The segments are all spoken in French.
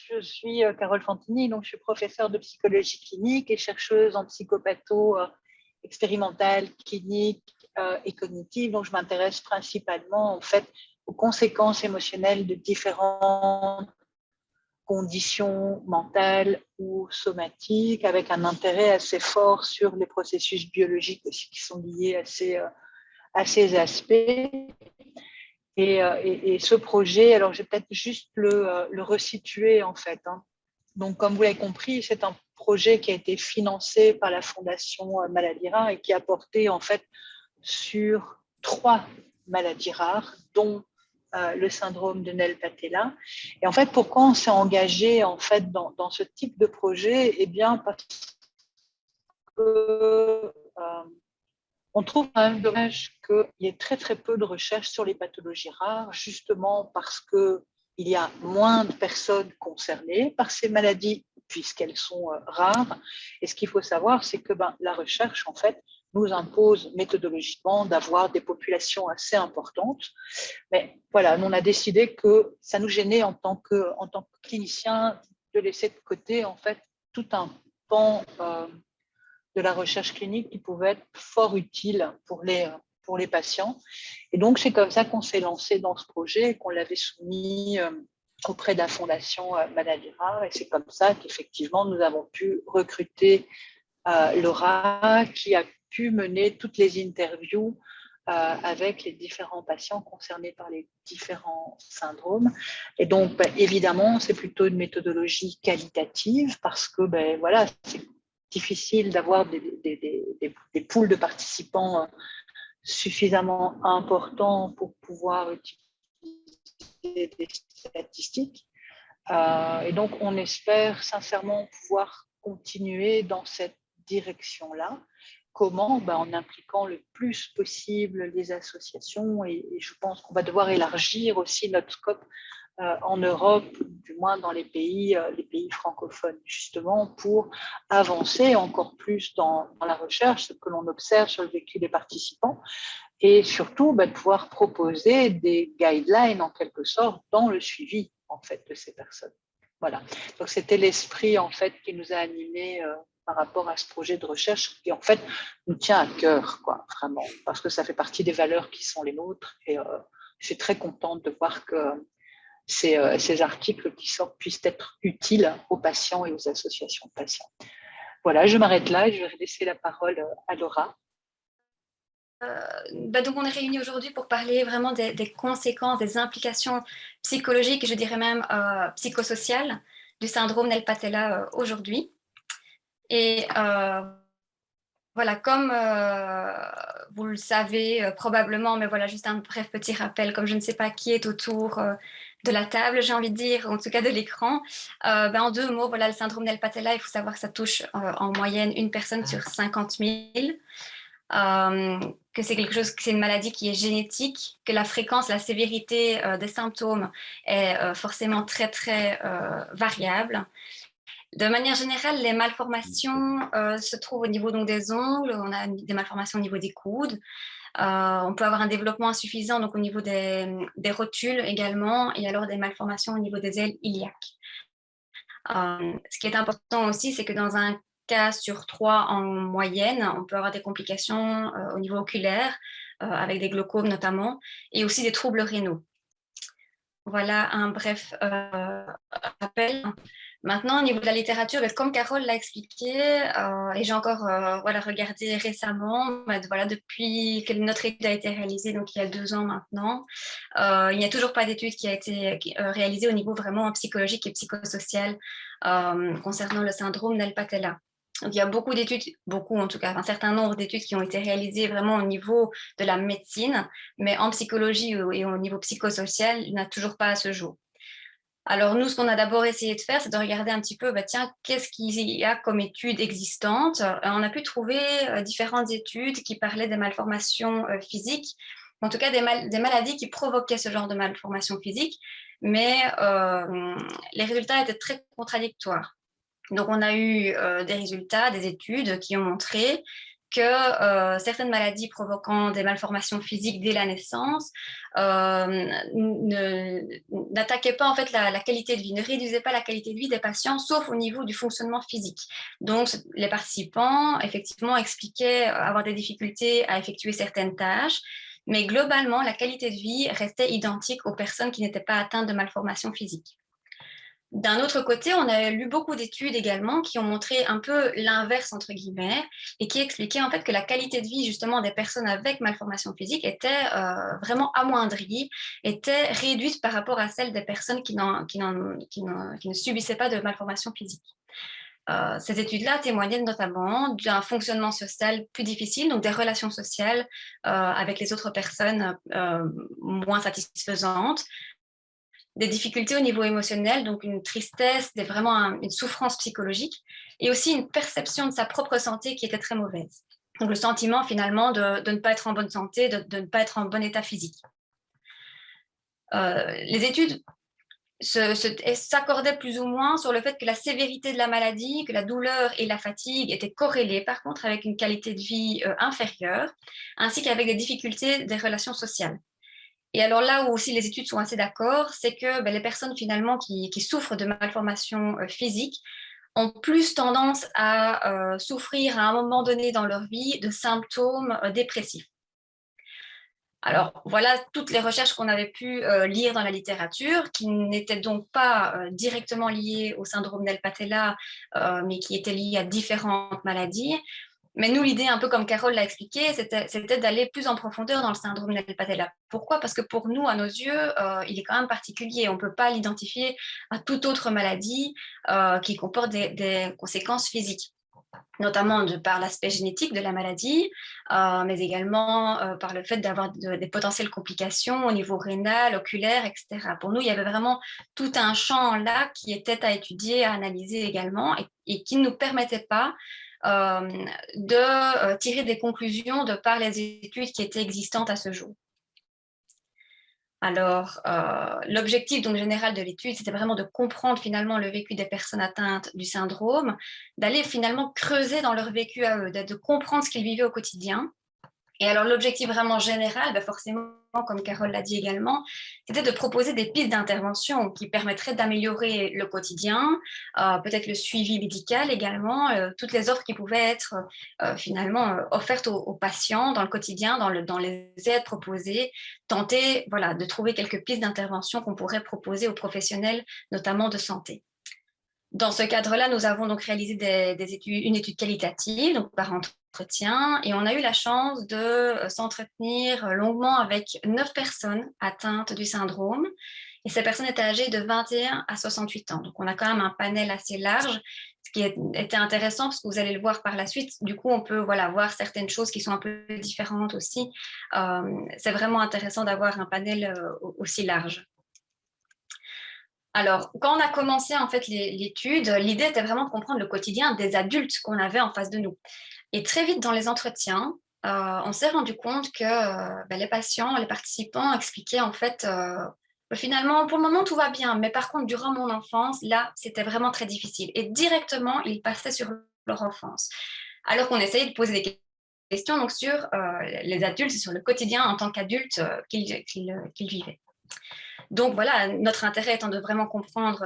je suis Carole Fantini, donc je suis professeure de psychologie clinique et chercheuse en psychopatho expérimentale, clinique et cognitive. Donc je m'intéresse principalement en fait aux conséquences émotionnelles de différentes conditions mentales ou somatiques, avec un intérêt assez fort sur les processus biologiques aussi qui sont liés à ces aspects. Et ce projet, alors je vais peut-être juste le resituer en fait. Donc, comme vous l'avez compris, c'est un projet qui a été financé par la Fondation Maladies Rares et qui a porté en fait sur 3 maladies rares, dont le syndrome de Neil-Patella. Et en fait, pourquoi on s'est engagé en fait dans ce type de projet? Eh bien, parce que on trouve quand même dommage qu'il y ait très très peu de recherches sur les pathologies rares, justement parce qu'il y a moins de personnes concernées par ces maladies, puisqu'elles sont rares. Et ce qu'il faut savoir, c'est que la recherche, en fait, nous impose méthodologiquement d'avoir des populations assez importantes. Mais voilà, on a décidé que ça nous gênait en tant que clinicien de laisser de côté, en fait, tout un pan de la recherche clinique qui pouvait être fort utile pour les patients. Et donc, c'est comme ça qu'on s'est lancé dans ce projet et qu'on l'avait soumis auprès de la Fondation Maladies Rares. Et c'est comme ça qu'effectivement, nous avons pu recruter Laura, qui a pu mener toutes les interviews avec les différents patients concernés par les différents syndromes. Et donc, évidemment, c'est plutôt une méthodologie qualitative parce que, voilà, c'est difficile d'avoir des pools de participants suffisamment importants pour pouvoir utiliser des statistiques. Et donc, on espère sincèrement pouvoir continuer dans cette direction-là. Comment? En impliquant le plus possible les associations et je pense qu'on va devoir élargir aussi notre scope en Europe, du moins dans les pays francophones, justement pour avancer encore plus dans la recherche, ce que l'on observe sur le vécu des participants, et surtout de pouvoir proposer des guidelines en quelque sorte dans le suivi en fait de ces personnes. Voilà. Donc c'était l'esprit en fait qui nous a animés par rapport à ce projet de recherche qui en fait nous tient à cœur, quoi, vraiment, parce que ça fait partie des valeurs qui sont les nôtres et je suis très contente de voir que ces articles qui sortent puissent être utiles aux patients et aux associations de patients. Voilà, je m'arrête là et je vais laisser la parole à Laura. Donc on est réunis aujourd'hui pour parler vraiment des conséquences, des implications psychologiques, je dirais même psychosociales du syndrome Neil-Patella aujourd'hui. Et voilà, comme vous le savez probablement, mais voilà, juste un bref petit rappel, comme je ne sais pas qui est autour de la table, j'ai envie de dire, en tout cas de l'écran. En 2 mots, voilà, le syndrome Neil-Patella, il faut savoir que ça touche en moyenne une personne sur 50 000. Que c'est quelque chose, que c'est une maladie qui est génétique, que la fréquence, la sévérité des symptômes est forcément très très variable. De manière générale, les malformations se trouvent au niveau donc, des ongles, on a des malformations au niveau des coudes, on peut avoir un développement insuffisant donc, au niveau des rotules également, et alors des malformations au niveau des ailes iliaques. Ce qui est important aussi, c'est que dans un cas sur 3 en moyenne, on peut avoir des complications au niveau oculaire, avec des glaucomes notamment, et aussi des troubles rénaux. Voilà un bref rappel. Maintenant, au niveau de la littérature, comme Carole l'a expliqué, et j'ai encore regardé récemment, voilà, depuis que notre étude a été réalisée, donc il y a 2 ans maintenant, il n'y a toujours pas d'étude qui a été réalisée au niveau vraiment psychologique et psychosocial concernant le syndrome Neil-Patella. Donc, il y a beaucoup d'études, beaucoup en tout cas, un certain nombre d'études qui ont été réalisées vraiment au niveau de la médecine, mais en psychologie et au niveau psychosocial, il n'y en a toujours pas à ce jour. Alors nous, ce qu'on a d'abord essayé de faire, c'est de regarder un petit peu, qu'est-ce qu'il y a comme études existantes. On a pu trouver différentes études qui parlaient des malformations physiques, en tout cas des maladies qui provoquaient ce genre de malformations physiques, mais les résultats étaient très contradictoires. Donc on a eu des résultats, des études qui ont montré que certaines maladies provoquant des malformations physiques dès la naissance n'attaquaient pas en fait la qualité de vie, ne réduisaient pas la qualité de vie des patients, sauf au niveau du fonctionnement physique. Donc, les participants, effectivement, expliquaient avoir des difficultés à effectuer certaines tâches, mais globalement, la qualité de vie restait identique aux personnes qui n'étaient pas atteintes de malformations physiques. D'un autre côté, on a lu beaucoup d'études également qui ont montré un peu l'inverse, entre guillemets, et qui expliquaient en fait que la qualité de vie justement des personnes avec malformation physique était vraiment amoindrie, était réduite par rapport à celle des personnes qui ne subissaient pas de malformation physique. Ces études-là témoignaient notamment d'un fonctionnement social plus difficile, donc des relations sociales avec les autres personnes moins satisfaisantes, des difficultés au niveau émotionnel, donc une tristesse, vraiment une souffrance psychologique, et aussi une perception de sa propre santé qui était très mauvaise. Donc le sentiment finalement de ne pas être en bonne santé, de ne pas être en bon état physique. Les études s'accordaient plus ou moins sur le fait que la sévérité de la maladie, que la douleur et la fatigue étaient corrélées par contre avec une qualité de vie inférieure, ainsi qu'avec des difficultés des relations sociales. Et alors là où aussi les études sont assez d'accord, c'est que les personnes finalement qui souffrent de malformations physiques ont plus tendance à souffrir à un moment donné dans leur vie de symptômes dépressifs. Alors voilà toutes les recherches qu'on avait pu lire dans la littérature, qui n'étaient donc pas directement liées au syndrome d'El-Patella, mais qui étaient liées à différentes maladies. Mais nous, l'idée, un peu comme Carole l'a expliqué, c'était d'aller plus en profondeur dans le syndrome d'El-Patella. Pourquoi ? Parce que pour nous, à nos yeux, il est quand même particulier. On ne peut pas l'identifier à toute autre maladie qui comporte des conséquences physiques, notamment par l'aspect génétique de la maladie, mais également par le fait d'avoir des potentielles complications au niveau rénal, oculaire, etc. Pour nous, il y avait vraiment tout un champ là qui était à étudier, à analyser également, et qui ne nous permettait pas de tirer des conclusions de par les études qui étaient existantes à ce jour. Alors, l'objectif donc général de l'étude, c'était vraiment de comprendre finalement le vécu des personnes atteintes du syndrome, d'aller finalement creuser dans leur vécu à eux, de comprendre ce qu'ils vivaient au quotidien. Et alors, l'objectif vraiment général, forcément, comme Carole l'a dit également, c'était de proposer des pistes d'intervention qui permettraient d'améliorer le quotidien, peut-être le suivi médical également, toutes les offres qui pouvaient être finalement offertes aux patients dans le quotidien, dans les aides proposées, tenter de trouver quelques pistes d'intervention qu'on pourrait proposer aux professionnels, notamment de santé. Dans ce cadre-là, nous avons donc réalisé une étude qualitative, donc par entretien, et on a eu la chance de s'entretenir longuement avec 9 personnes atteintes du syndrome. Et ces personnes étaient âgées de 21 à 68 ans. Donc, on a quand même un panel assez large, ce qui était intéressant parce que vous allez le voir par la suite. Du coup, on peut voir certaines choses qui sont un peu différentes aussi. C'est vraiment intéressant d'avoir un panel aussi large. Alors, quand on a commencé en fait l'étude, l'idée était vraiment de comprendre le quotidien des adultes qu'on avait en face de nous. Et très vite dans les entretiens, on s'est rendu compte que les patients, les participants expliquaient en fait finalement, pour le moment, tout va bien, mais par contre, durant mon enfance, là, c'était vraiment très difficile. Et directement, ils passaient sur leur enfance. Alors qu'on essayait de poser des questions donc, sur les adultes, sur le quotidien en tant qu'adultes qu'ils vivaient. Donc voilà, notre intérêt étant de vraiment comprendre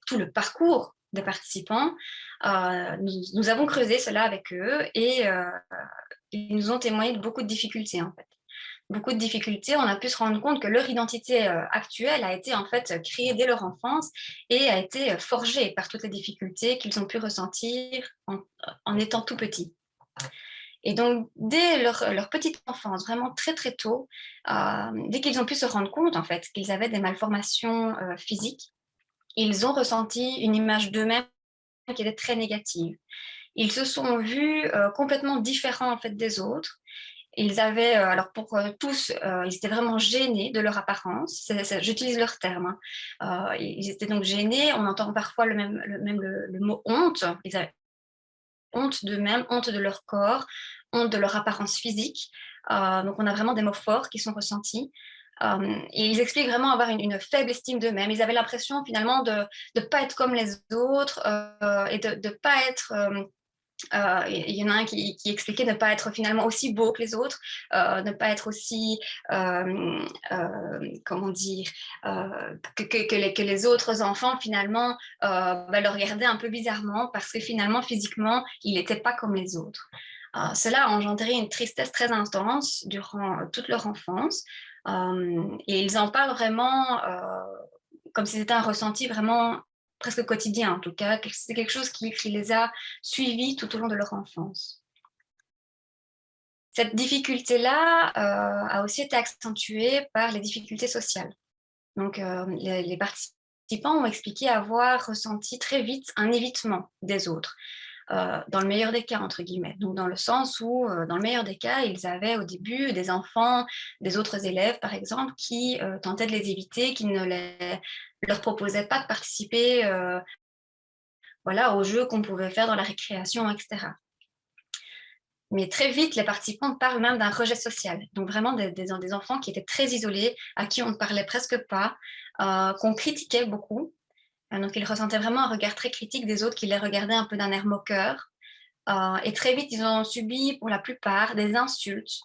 tout le parcours des participants, nous avons creusé cela avec eux et ils nous ont témoigné de beaucoup de difficultés en fait. Beaucoup de difficultés, on a pu se rendre compte que leur identité actuelle a été en fait créée dès leur enfance et a été forgée par toutes les difficultés qu'ils ont pu ressentir en étant tout petits. Et donc, dès leur petite enfance, vraiment très très tôt, dès qu'ils ont pu se rendre compte en fait qu'ils avaient des malformations physiques, ils ont ressenti une image d'eux-mêmes qui était très négative. Ils se sont vus complètement différents en fait des autres. Ils avaient, alors pour tous, ils étaient vraiment gênés de leur apparence. J'utilise leur terme. Ils étaient donc gênés. On entend parfois le mot honte. Ils avaient honte d'eux-mêmes, honte de leur corps, honte de leur apparence physique. Donc on a vraiment des mots forts qui sont ressentis. Et ils expliquent vraiment avoir une faible estime d'eux-mêmes. Ils avaient l'impression finalement de ne pas être comme les autres et de ne pas être Il y en a un qui expliquait ne pas être finalement aussi beau que les autres, ne pas être aussi, comment dire, que les autres enfants finalement le regardaient un peu bizarrement parce que finalement physiquement il n'était pas comme les autres. Cela a engendré une tristesse très intense durant toute leur enfance et ils en parlent vraiment comme si c'était un ressenti vraiment presque quotidien en tout cas, c'est quelque chose qui les a suivis tout au long de leur enfance. Cette difficulté-là a aussi été accentuée par les difficultés sociales. Donc les participants ont expliqué avoir ressenti très vite un évitement des autres, dans le meilleur des cas, entre guillemets. Donc dans le sens où, dans le meilleur des cas, ils avaient au début des enfants, des autres élèves, par exemple, qui tentaient de les éviter, qui ne leur proposaient pas de participer aux jeux qu'on pouvait faire dans la récréation, etc. Mais très vite, les participants parlent même d'un rejet social. Donc vraiment des enfants qui étaient très isolés, à qui on ne parlait presque pas, qu'on critiquait beaucoup. Donc ils ressentaient vraiment un regard très critique des autres qui les regardaient un peu d'un air moqueur. Et très vite, ils ont subi pour la plupart des insultes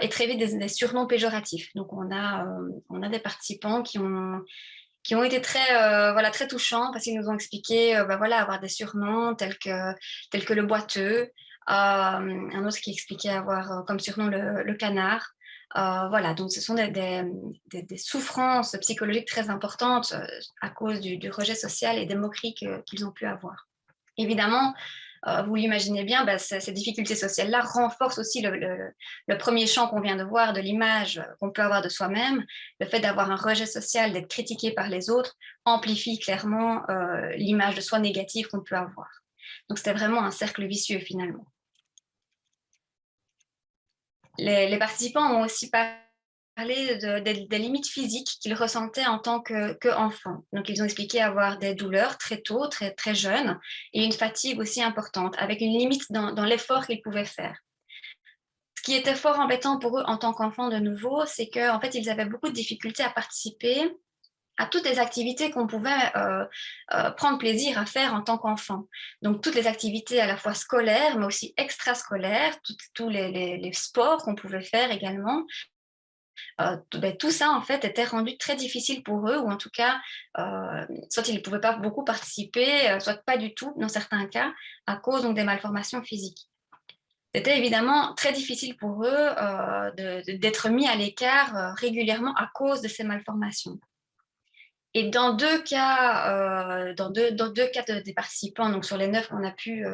et très vite des surnoms péjoratifs. Donc on a des participants qui ont été très touchants parce qu'ils nous ont expliqué avoir des surnoms tels que le boiteux, un autre qui expliquait avoir comme surnom le canard. Donc ce sont des souffrances psychologiques très importantes à cause du rejet social et des moqueries qu'ils ont pu avoir. Évidemment, vous l'imaginez bien, ces difficultés sociales-là renforcent aussi le premier champ qu'on vient de voir de l'image qu'on peut avoir de soi-même. Le fait d'avoir un rejet social, d'être critiqué par les autres, amplifie clairement l'image de soi négative qu'on peut avoir. Donc c'était vraiment un cercle vicieux finalement. Les participants ont aussi parlé des limites physiques qu'ils ressentaient en tant qu'enfants. Donc, ils ont expliqué avoir des douleurs très tôt, très, très jeunes, et une fatigue aussi importante, avec une limite dans l'effort qu'ils pouvaient faire. Ce qui était fort embêtant pour eux en tant qu'enfants de nouveau, c'est qu'en fait, ils avaient beaucoup de difficultés à participer à toutes les activités qu'on pouvait prendre plaisir à faire en tant qu'enfant. Donc, toutes les activités à la fois scolaires, mais aussi extrascolaires, tous les sports qu'on pouvait faire également. Tout ça, en fait, était rendu très difficile pour eux, ou en tout cas, soit ils ne pouvaient pas beaucoup participer, soit pas du tout, dans certains cas, à cause donc, des malformations physiques. C'était évidemment très difficile pour eux d'être mis à l'écart régulièrement à cause de ces malformations. Et dans deux cas, des participants, donc sur les 9 qu'on a pu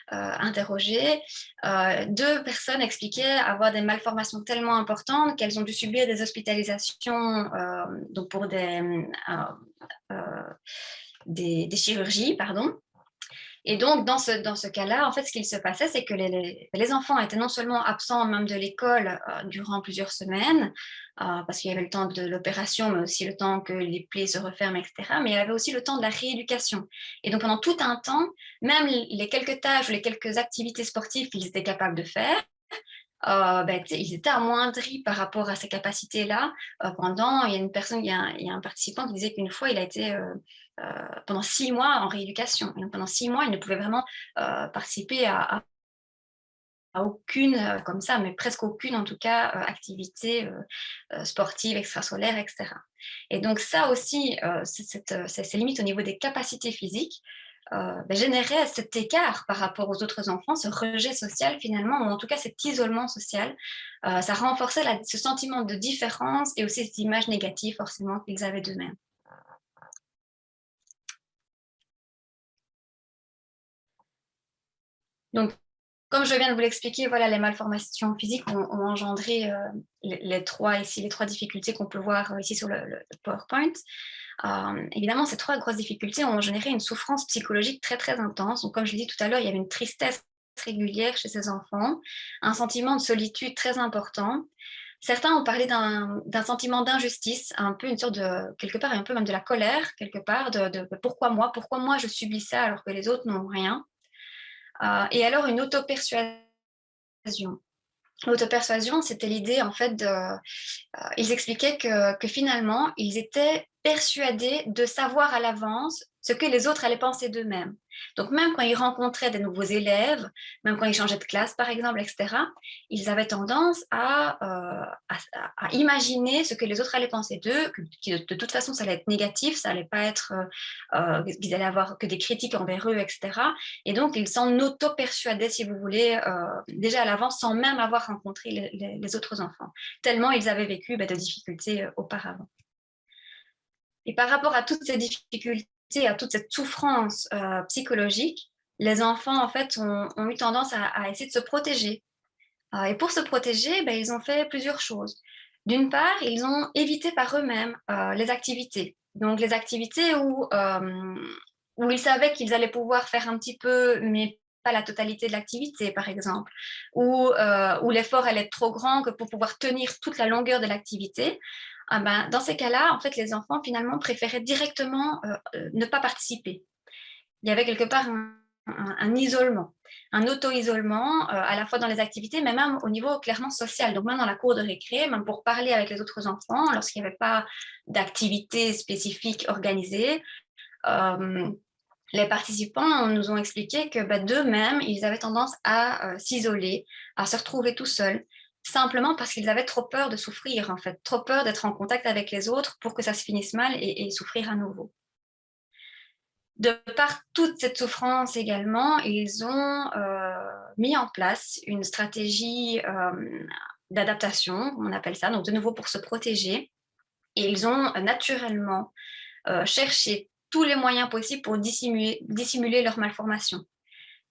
interroger, 2 personnes expliquaient avoir des malformations tellement importantes qu'elles ont dû subir des hospitalisations donc pour des chirurgies, pardon. Et donc, dans ce cas-là, en fait, ce qu'il se passait, c'est que les enfants étaient non seulement absents même de l'école durant plusieurs semaines, parce qu'il y avait le temps de l'opération, mais aussi le temps que les plaies se referment, etc. Mais il y avait aussi le temps de la rééducation. Et donc, pendant tout un temps, même les quelques tâches ou les quelques activités sportives qu'ils étaient capables de faire, ils étaient amoindris par rapport à ces capacités-là. Il y a un participant qui disait qu'une fois, il a été pendant 6 mois en rééducation. Et donc, pendant 6 mois, il ne pouvait vraiment participer à aucune, comme ça, mais presque aucune, en tout cas, activité sportive, extrascolaire, etc. Et donc, ça aussi, ces limites au niveau des capacités physiques, générait cet écart par rapport aux autres enfants, ce rejet social finalement, ou en tout cas cet isolement social. Ça renforçait ce sentiment de différence et aussi cette image négative forcément qu'ils avaient d'eux-mêmes. Donc, comme je viens de vous l'expliquer, voilà, les malformations physiques ont engendré les trois difficultés qu'on peut voir ici sur le PowerPoint. Évidemment, ces 3 grosses difficultés ont généré une souffrance psychologique très, très intense. Donc, comme je l'ai dit tout à l'heure, il y avait une tristesse régulière chez ces enfants, un sentiment de solitude très important. Certains ont parlé d'un sentiment d'injustice, un peu une sorte de, quelque part, un peu même de la colère, quelque part, de pourquoi moi je subis ça alors que les autres n'ont rien. Et alors une autopersuasion. L'autopersuasion, c'était l'idée en fait ils expliquaient que finalement, ils étaient persuadés de savoir à l'avance ce que les autres allaient penser d'eux-mêmes. Donc, même quand ils rencontraient des nouveaux élèves, même quand ils changeaient de classe, par exemple, etc., ils avaient tendance à imaginer ce que les autres allaient penser d'eux, que de toute façon, ça allait être négatif, ça allait pas être, qu'ils allaient avoir que des critiques envers eux, etc. Et donc, ils s'en auto-persuadaient, si vous voulez, déjà à l'avance, sans même avoir rencontré les autres enfants, tellement ils avaient vécu de difficultés auparavant. Et par rapport à toutes ces difficultés, à toute cette souffrance psychologique, les enfants, en fait, ont eu tendance à essayer de se protéger. Et pour se protéger, ils ont fait plusieurs choses. D'une part, ils ont évité par eux-mêmes les activités. Donc, les activités où ils savaient qu'ils allaient pouvoir faire un petit peu, mais pas la totalité de l'activité, par exemple, où l'effort allait être trop grand que pour pouvoir tenir toute la longueur de l'activité. Dans ces cas-là, en fait, les enfants, finalement, préféraient directement ne pas participer. Il y avait quelque part un isolement, un auto-isolement, à la fois dans les activités, mais même au niveau clairement social. Donc, même dans la cour de récré, même pour parler avec les autres enfants, lorsqu'il n'y avait pas d'activité spécifique organisée, les participants nous ont expliqué que d'eux-mêmes, ils avaient tendance à s'isoler, à se retrouver tout seuls, simplement parce qu'ils avaient trop peur de souffrir, en fait, trop peur d'être en contact avec les autres pour que ça se finisse mal et souffrir à nouveau. De par toute cette souffrance également, ils ont mis en place une stratégie d'adaptation, on appelle ça, donc de nouveau pour se protéger. Et ils ont naturellement cherché tous les moyens possibles pour dissimuler leur malformation.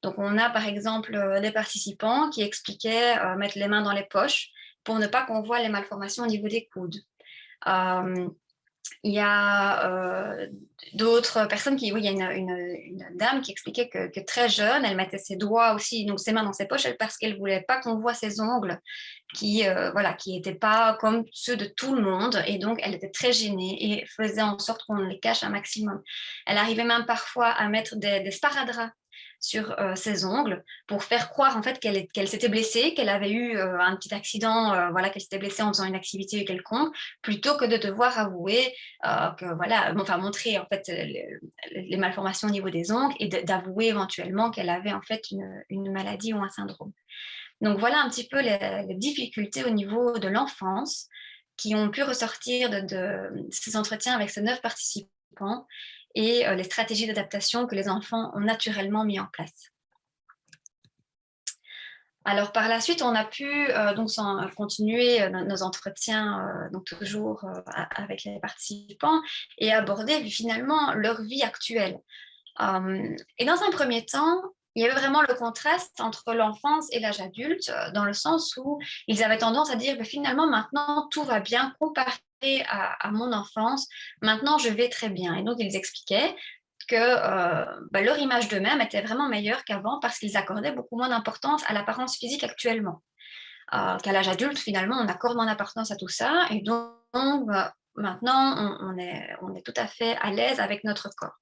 Donc on a par exemple des participants qui expliquaient mettre les mains dans les poches pour ne pas qu'on voit les malformations au niveau des coudes. Il y a d'autres personnes il y a une dame qui expliquait que très jeune, elle mettait ses doigts aussi, donc ses mains dans ses poches, parce qu'elle ne voulait pas qu'on voit ses ongles qui n'étaient pas comme ceux de tout le monde, et donc elle était très gênée et faisait en sorte qu'on les cache un maximum. Elle arrivait même parfois à mettre des sparadraps sur ses ongles pour faire croire en fait qu'elle s'était blessée, qu'elle avait eu un petit accident, qu'elle s'était blessée en faisant une activité quelconque, plutôt que de devoir avouer montrer en fait les malformations au niveau des ongles et d'avouer éventuellement qu'elle avait en fait une maladie ou un syndrome. Donc voilà un petit peu les difficultés au niveau de l'enfance qui ont pu ressortir de ces entretiens avec ces 9 participants et les stratégies d'adaptation que les enfants ont naturellement mis en place. Alors par la suite, on a pu continuer nos entretiens, donc toujours avec les participants, et aborder finalement leur vie actuelle. Et dans un premier temps, il y avait vraiment le contraste entre l'enfance et l'âge adulte, dans le sens où ils avaient tendance à dire finalement maintenant tout va bien comparé à mon enfance, maintenant je vais très bien. Et donc ils expliquaient que leur image d'eux-mêmes était vraiment meilleure qu'avant parce qu'ils accordaient beaucoup moins d'importance à l'apparence physique actuellement. Qu'à l'âge adulte, finalement, on accorde moins d'importance à tout ça, et donc maintenant on est tout à fait à l'aise avec notre corps.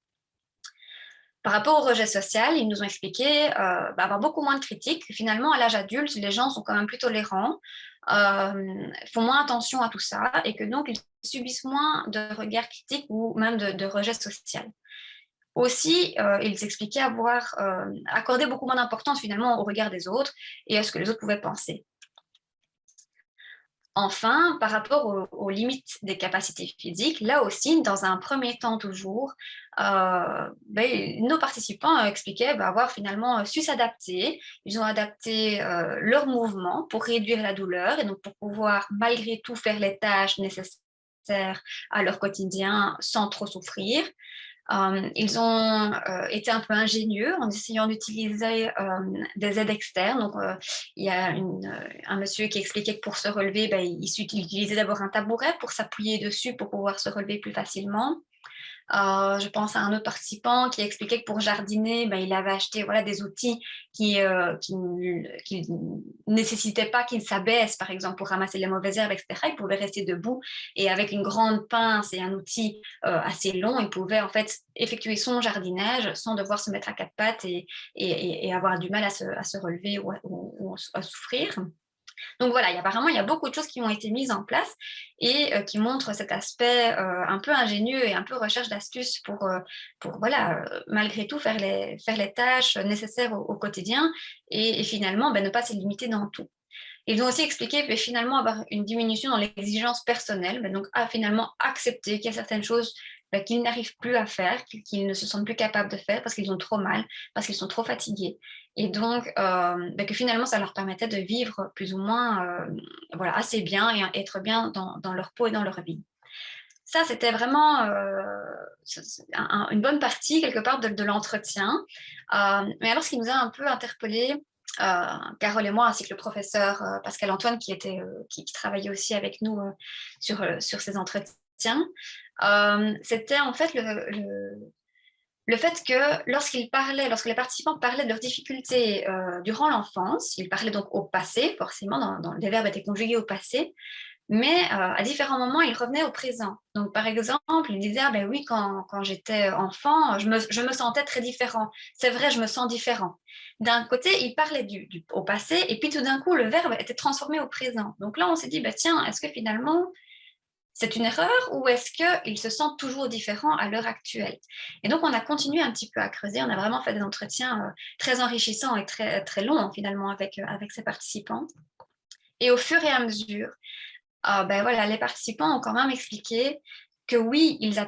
Par rapport au rejet social, ils nous ont expliqué avoir beaucoup moins de critiques. Finalement, à l'âge adulte, les gens sont quand même plus tolérants, font moins attention à tout ça, et que donc ils subissent moins de regards critiques ou même de rejet social. Aussi, ils expliquaient avoir accordé beaucoup moins d'importance finalement au regard des autres et à ce que les autres pouvaient penser. Enfin, par rapport aux limites des capacités physiques, là aussi, dans un premier temps toujours, nos participants expliquaient avoir finalement su s'adapter. Ils ont adapté leurs mouvements pour réduire la douleur et donc pour pouvoir malgré tout faire les tâches nécessaires à leur quotidien sans trop souffrir. Ils ont été un peu ingénieux en essayant d'utiliser des aides externes. Donc, il y a un monsieur qui expliquait que pour se relever, il utilisait d'abord un tabouret pour s'appuyer dessus pour pouvoir se relever plus facilement. Je pense à un autre participant qui expliquait que pour jardiner, il avait acheté des outils qui nécessitaient pas qu'il s'abaisse, par exemple, pour ramasser les mauvaises herbes, etc. Il pouvait rester debout et avec une grande pince et un outil assez long, il pouvait en fait effectuer son jardinage sans devoir se mettre à quatre pattes et avoir du mal à se relever ou à souffrir. Donc voilà, apparemment, il y a beaucoup de choses qui ont été mises en place et qui montrent cet aspect un peu ingénieux et un peu recherche d'astuces pour voilà, malgré tout, faire les tâches nécessaires au quotidien et finalement, ne pas se limiter dans tout. Ils ont aussi expliqué que finalement avoir une diminution dans l'exigence personnelle, donc à finalement accepter qu'il y a certaines choses qu'ils n'arrivent plus à faire, qu'ils ne se sentent plus capables de faire parce qu'ils ont trop mal, parce qu'ils sont trop fatigués. Et donc, que finalement, ça leur permettait de vivre plus ou moins voilà, assez bien et être bien dans leur peau et dans leur vie. Ça, c'était vraiment une bonne partie, quelque part, de l'entretien. Mais alors, ce qui nous a un peu interpellés, Carole et moi, ainsi que le professeur Pascal Antoine, qui travaillait aussi avec nous sur ces entretiens, c'était en fait le fait que lorsque les participants parlaient de leurs difficultés durant l'enfance, ils parlaient donc au passé, forcément, les verbes étaient conjugués au passé, mais à différents moments, ils revenaient au présent. Donc, par exemple, ils disaient, ah ben oui, quand j'étais enfant, je me sentais très différent. C'est vrai, je me sens différent. D'un côté, ils parlaient au passé, et puis tout d'un coup, le verbe était transformé au présent. Donc là, on s'est dit, bah, tiens, est-ce que finalement, c'est une erreur ou est-ce qu'ils se sentent toujours différents à l'heure actuelle? Et donc, on a continué un petit peu à creuser. On a vraiment fait des entretiens très enrichissants et très, très longs, finalement, avec ces participants. Et au fur et à mesure, voilà, les participants ont quand même expliqué que oui, ils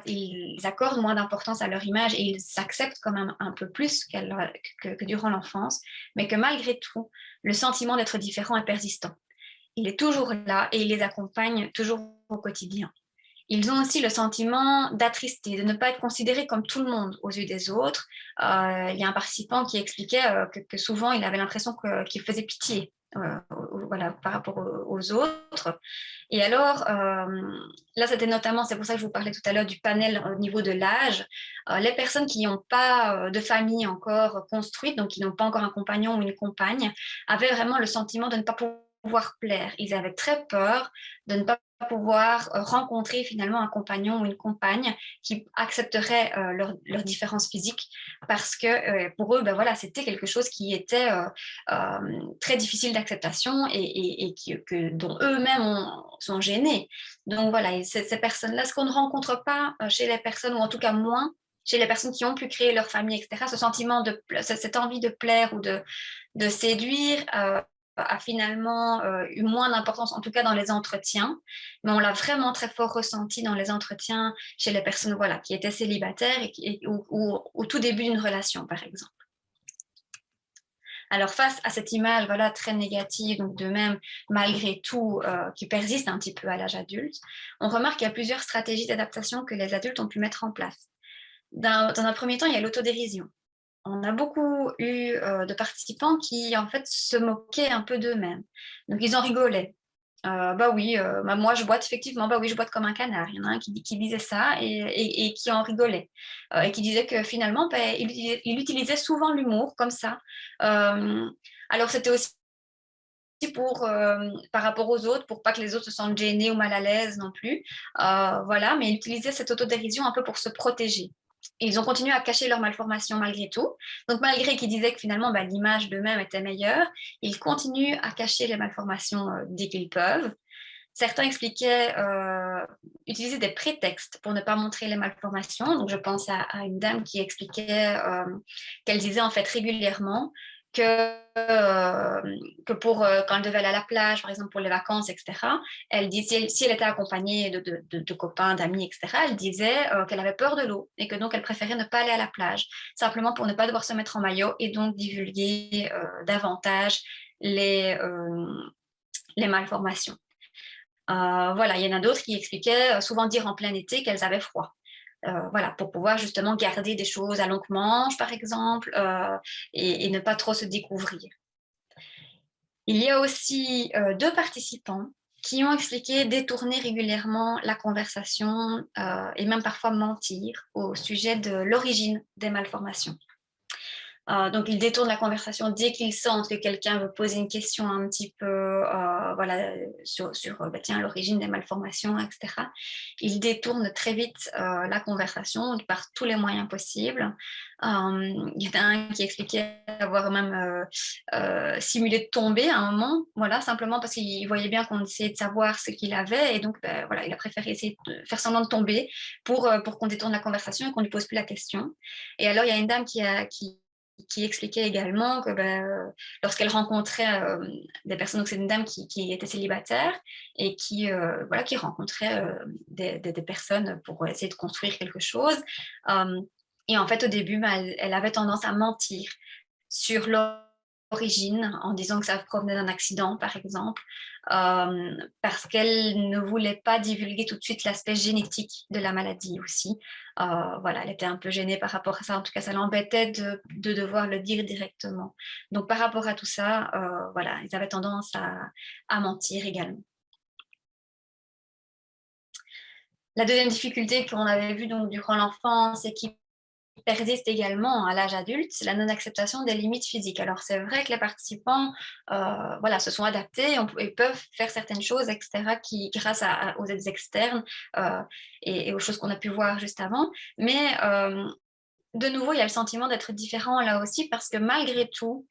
accordent moins d'importance à leur image et ils s'acceptent quand même un peu plus que durant l'enfance, mais que malgré tout, le sentiment d'être différent est persistant. Il est toujours là et il les accompagne toujours au quotidien. Ils ont aussi le sentiment d'attrister, de ne pas être considérés comme tout le monde aux yeux des autres. Il y a un participant qui expliquait que souvent il avait l'impression qu'il faisait pitié voilà, par rapport aux autres. Et alors, là, c'était notamment, c'est pour ça que je vous parlais tout à l'heure du panel au niveau de l'âge. Les personnes qui n'ont pas de famille encore construite, donc qui n'ont pas encore un compagnon ou une compagne, avaient vraiment le sentiment de ne pas pouvoir plaire. Ils avaient très peur de ne pas pouvoir rencontrer finalement un compagnon ou une compagne qui accepterait leurs différences physiques parce que pour eux, voilà, c'était quelque chose qui était très difficile d'acceptation et dont eux-mêmes sont gênés. Donc voilà, et ces personnes-là, ce qu'on ne rencontre pas chez les personnes, ou en tout cas moins, chez les personnes qui ont pu créer leur famille, etc., ce sentiment cette envie de plaire ou de séduire a finalement eu moins d'importance, en tout cas dans les entretiens, mais on l'a vraiment très fort ressenti dans les entretiens chez les personnes voilà, qui étaient célibataires ou au tout début d'une relation, par exemple. Alors face à cette image voilà, très négative, donc de même malgré tout qui persiste un petit peu à l'âge adulte, on remarque qu'il y a plusieurs stratégies d'adaptation que les adultes ont pu mettre en place. Dans un premier temps, il y a l'autodérision. On a beaucoup eu de participants qui, en fait, se moquaient un peu d'eux-mêmes. Donc, ils en rigolaient. Moi, je boite, effectivement, bah oui, je boite comme un canard. Il y en a un qui disait ça et qui en rigolait. Et qui disait que finalement, il utilisait souvent l'humour comme ça. Alors, c'était aussi par rapport aux autres, pour pas que les autres se sentent gênés ou mal à l'aise non plus. Voilà, mais il utilisait cette autodérision un peu pour se protéger. Ils ont continué à cacher leur malformation malgré tout. Donc, malgré qu'ils disaient que finalement, l'image d'eux-mêmes était meilleure, ils continuent à cacher les malformations dès qu'ils peuvent. Certains expliquaient utiliser des prétextes pour ne pas montrer les malformations. Donc, je pense à une dame qui expliquait qu'elle disait en fait régulièrement que quand elle devait aller à la plage, par exemple pour les vacances, etc., elle disait, si elle était accompagnée de copains, d'amis, etc., elle disait qu'elle avait peur de l'eau et que donc elle préférait ne pas aller à la plage, simplement pour ne pas devoir se mettre en maillot et donc divulguer davantage les malformations. Voilà, il y en a d'autres qui expliquaient souvent dire en plein été qu'elles avaient froid. Voilà, pour pouvoir justement garder des choses à longue manche, par exemple, et ne pas trop se découvrir. Il y a aussi 2 participants qui ont expliqué détourner régulièrement la conversation et même parfois mentir au sujet de l'origine des malformations. Donc, ils détournent la conversation dès qu'ils sentent que quelqu'un veut poser une question un petit peu voilà, sur tiens, l'origine des malformations, etc. Ils détournent très vite la conversation par tous les moyens possibles. Il y en a un qui expliquait avoir même simulé de tomber à un moment, voilà, simplement parce qu'il voyait bien qu'on essayait de savoir ce qu'il avait, et donc ben, voilà, il a préféré essayer de faire semblant de tomber pour qu'on détourne la conversation et qu'on ne lui pose plus la question. Et alors, il y a une dame qui expliquait également que lorsqu'elle rencontrait des personnes, donc c'est une dame qui était célibataire et voilà, qui rencontrait des personnes pour essayer de construire quelque chose. Et en fait, au début, elle avait tendance à mentir sur l'origine en disant que ça provenait d'un accident, par exemple, parce qu'elle ne voulait pas divulguer tout de suite l'aspect génétique de la maladie aussi. Voilà, elle était un peu gênée par rapport à ça. En tout cas, ça l'embêtait de devoir le dire directement. Donc, par rapport à tout ça, voilà, ils avaient tendance à mentir également. La deuxième difficulté qu'on avait vue donc, durant l'enfance et qui persiste également à l'âge adulte, c'est la non-acceptation des limites physiques. Alors c'est vrai que les participants voilà, se sont adaptés et peuvent faire certaines choses, etc., grâce aux aides externes et aux choses qu'on a pu voir juste avant. Mais de nouveau, il y a le sentiment d'être différent là aussi parce que malgré tout,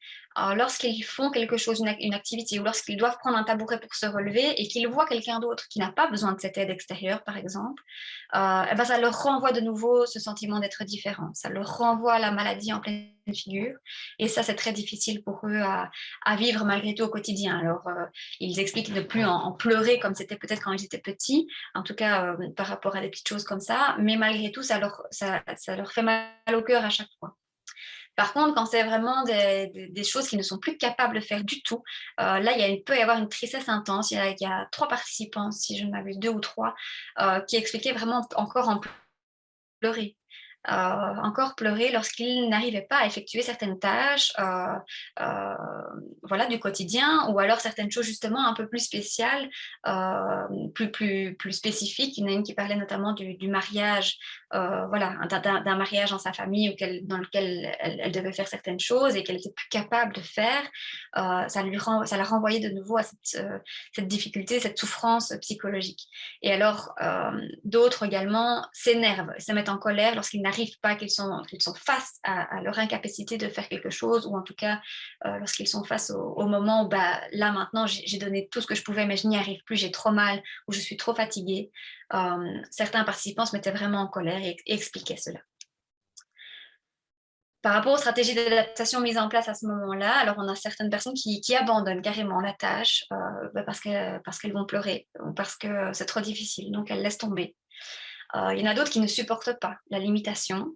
lorsqu'ils font quelque chose, une activité, ou lorsqu'ils doivent prendre un tabouret pour se relever et qu'ils voient quelqu'un d'autre qui n'a pas besoin de cette aide extérieure, par exemple, eh ben, ça leur renvoie de nouveau ce sentiment d'être différent. Ça leur renvoie la maladie en pleine figure. Et ça, c'est très difficile pour eux à vivre malgré tout au quotidien. Alors, ils expliquent ne plus en pleurer comme c'était peut-être quand ils étaient petits, en tout cas par rapport à des petites choses comme ça, mais malgré tout, ça leur fait mal au cœur à chaque fois. Par contre, quand c'est vraiment des choses qu'ils ne sont plus capables de faire du tout, là, il peut y avoir une tristesse intense. Il y a 3 participants, si je ne m'abuse, 2 ou 3, qui expliquaient vraiment encore en pleurer. Encore pleurer lorsqu'ils n'arrivaient pas à effectuer certaines tâches euh, voilà, du quotidien, ou alors certaines choses justement un peu plus spéciales, plus spécifiques. Il y en a une qui parlait notamment du mariage, voilà, d'un mariage dans sa famille dans lequel elle devait faire certaines choses et qu'elle n'était plus capable de faire. Ça la renvoyait de nouveau à cette difficulté, cette souffrance psychologique. Et alors, d'autres également s'énervent, se mettent en colère lorsqu'ils n'arrivent pas, qu'ils sont face à leur incapacité de faire quelque chose, ou en tout cas, lorsqu'ils sont face au moment où, là, maintenant, j'ai donné tout ce que je pouvais, mais je n'y arrive plus, j'ai trop mal, ou je suis trop fatiguée. Certains participants se mettaient vraiment en colère et expliquaient cela. Par rapport aux stratégies d'adaptation mises en place à ce moment-là, alors on a certaines personnes qui abandonnent carrément la tâche parce qu'elles vont pleurer, ou parce que c'est trop difficile, donc elles laissent tomber. Il y en a d'autres qui ne supportent pas la limitation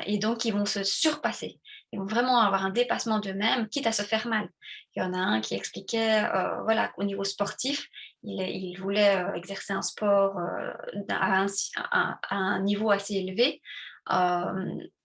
et donc ils vont se surpasser. Ils vont vraiment avoir un dépassement d'eux-mêmes, quitte à se faire mal. Il y en a un qui expliquait voilà, qu'au niveau sportif, il voulait exercer un sport à un niveau assez élevé.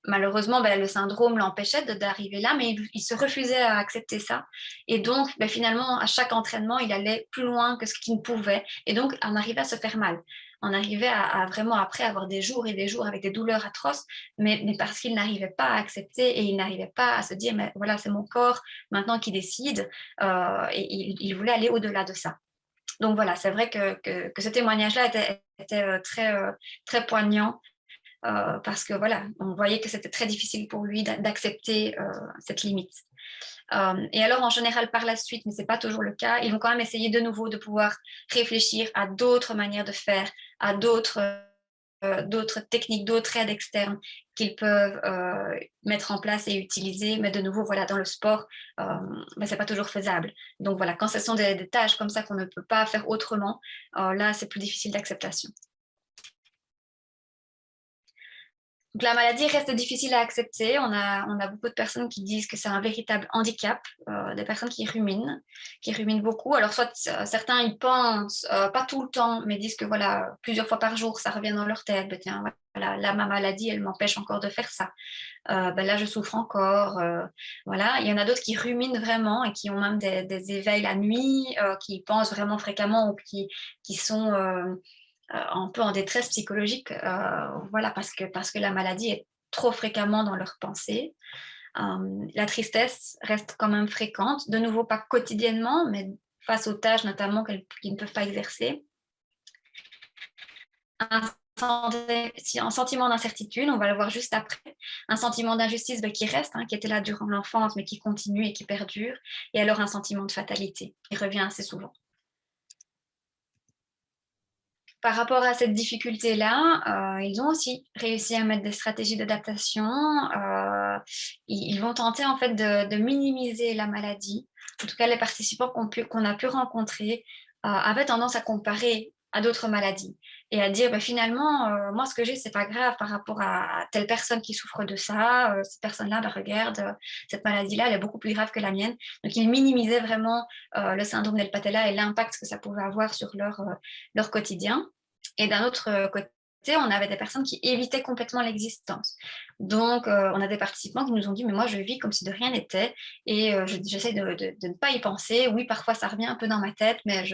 Malheureusement, le syndrome l'empêchait d'arriver là, mais il se refusait à accepter ça. Et donc, finalement, à chaque entraînement, il allait plus loin que ce qu'il ne pouvait. Et donc, on arrivait à se faire mal. On arrivait à vraiment, après, avoir des jours et des jours avec des douleurs atroces, mais parce qu'il n'arrivait pas à accepter et il n'arrivait pas à se dire, mais voilà, c'est mon corps maintenant qui décide. Et il voulait aller au-delà de ça. Donc voilà, c'est vrai que ce témoignage-là était très poignant. Parce que voilà, on voyait que c'était très difficile pour lui d'accepter cette limite. Et alors, en général, par la suite, mais ce n'est pas toujours le cas, ils vont quand même essayer de nouveau de pouvoir réfléchir à d'autres manières de faire, à d'autres techniques, d'autres aides externes qu'ils peuvent mettre en place et utiliser. Mais de nouveau, voilà, dans le sport, ce n'est pas toujours faisable. Donc voilà, quand ce sont des tâches comme ça qu'on ne peut pas faire autrement, là, c'est plus difficile d'acceptation. Donc, la maladie reste difficile à accepter. On a beaucoup de personnes qui disent que c'est un véritable handicap, des personnes qui ruminent beaucoup. Alors, soit certains y pensent, pas tout le temps, mais disent que voilà, plusieurs fois par jour, ça revient dans leur tête. Tiens, voilà, là, ma maladie, elle m'empêche encore de faire ça. Là, je souffre encore. Voilà. Il y en a d'autres qui ruminent vraiment et qui ont même des éveils la nuit, qui pensent vraiment fréquemment, ou qui sont un peu en détresse psychologique, voilà, parce que la maladie est trop fréquemment dans leurs pensées. La tristesse reste quand même fréquente, de nouveau pas quotidiennement, mais face aux tâches notamment qu'ils ne peuvent pas exercer. Un sentiment d'incertitude, on va le voir juste après, un sentiment d'injustice qui reste, qui était là durant l'enfance, mais qui continue et qui perdure, et alors un sentiment de fatalité, il revient assez souvent. Par rapport à cette difficulté-là, ils ont aussi réussi à mettre des stratégies d'adaptation. Ils vont tenter en fait de minimiser la maladie. En tout cas, les participants qu'on a pu rencontrer avaient tendance à comparer à d'autres maladies et à dire finalement, moi ce que j'ai c'est pas grave par rapport à telle personne qui souffre de ça. Cette personne-là, regarde, cette maladie-là, elle est beaucoup plus grave que la mienne. Donc ils minimisaient vraiment le syndrome d'El Patella et l'impact que ça pouvait avoir sur leur quotidien. Et d'un autre côté, on avait des personnes qui évitaient complètement l'existence. Donc, on a des participants qui nous ont dit « mais moi, je vis comme si de rien n'était et j'essaie de ne pas y penser. Oui, parfois, ça revient un peu dans ma tête, mais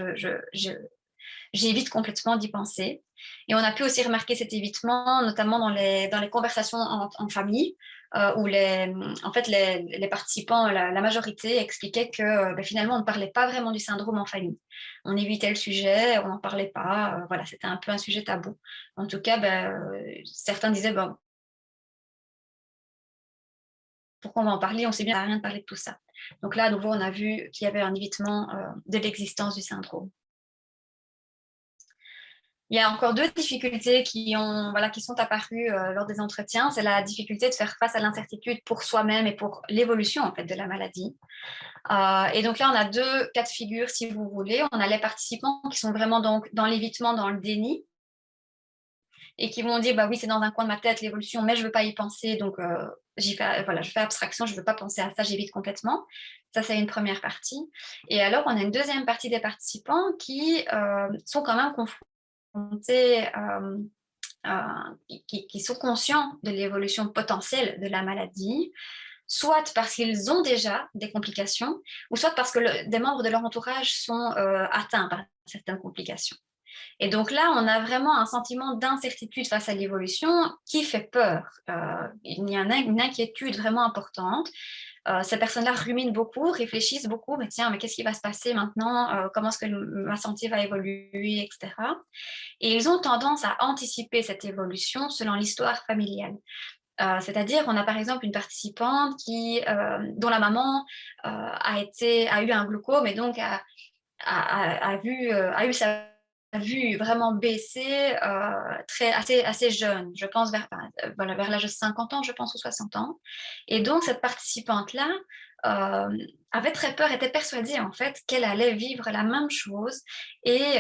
j'évite complètement d'y penser. » Et on a pu aussi remarquer cet évitement, notamment dans les conversations en famille, où en fait, les participants, la majorité, expliquaient que finalement, on ne parlait pas vraiment du syndrome en famille. On évitait le sujet, on n'en parlait pas. Voilà, c'était un peu un sujet tabou. En tout cas, certains disaient pourquoi on va en parler, on sait bien, ça n'a rien de parler de tout ça. Donc là, à nouveau, on a vu qu'il y avait un évitement de l'existence du syndrome. Il y a encore deux difficultés qui sont apparues lors des entretiens. C'est la difficulté de faire face à l'incertitude pour soi-même et pour l'évolution en fait, de la maladie. Et donc là, on a deux cas de figure, si vous voulez. On a les participants qui sont vraiment donc dans l'évitement, dans le déni, et qui vont dire, oui, c'est dans un coin de ma tête, l'évolution, mais je ne veux pas y penser, donc je fais abstraction, je ne veux pas penser à ça, j'évite complètement. Ça, c'est une première partie. Et alors, on a une deuxième partie des participants qui sont quand même confrontés qui sont conscients de l'évolution potentielle de la maladie, soit parce qu'ils ont déjà des complications, ou soit parce que des membres de leur entourage sont atteints par certaines complications. Et donc là, on a vraiment un sentiment d'incertitude face à l'évolution qui fait peur. Il y a une inquiétude vraiment importante. Ces personnes-là ruminent beaucoup, réfléchissent beaucoup, mais qu'est-ce qui va se passer maintenant? Comment est-ce que ma santé va évoluer, etc. Et ils ont tendance à anticiper cette évolution selon l'histoire familiale. C'est-à-dire, on a par exemple une participante dont la maman a eu un glaucome et donc a eu sa vue vraiment baisser assez jeune, je pense vers l'âge de 50 ans, je pense, ou 60 ans. Et donc, cette participante-là avait très peur, était persuadée en fait qu'elle allait vivre la même chose et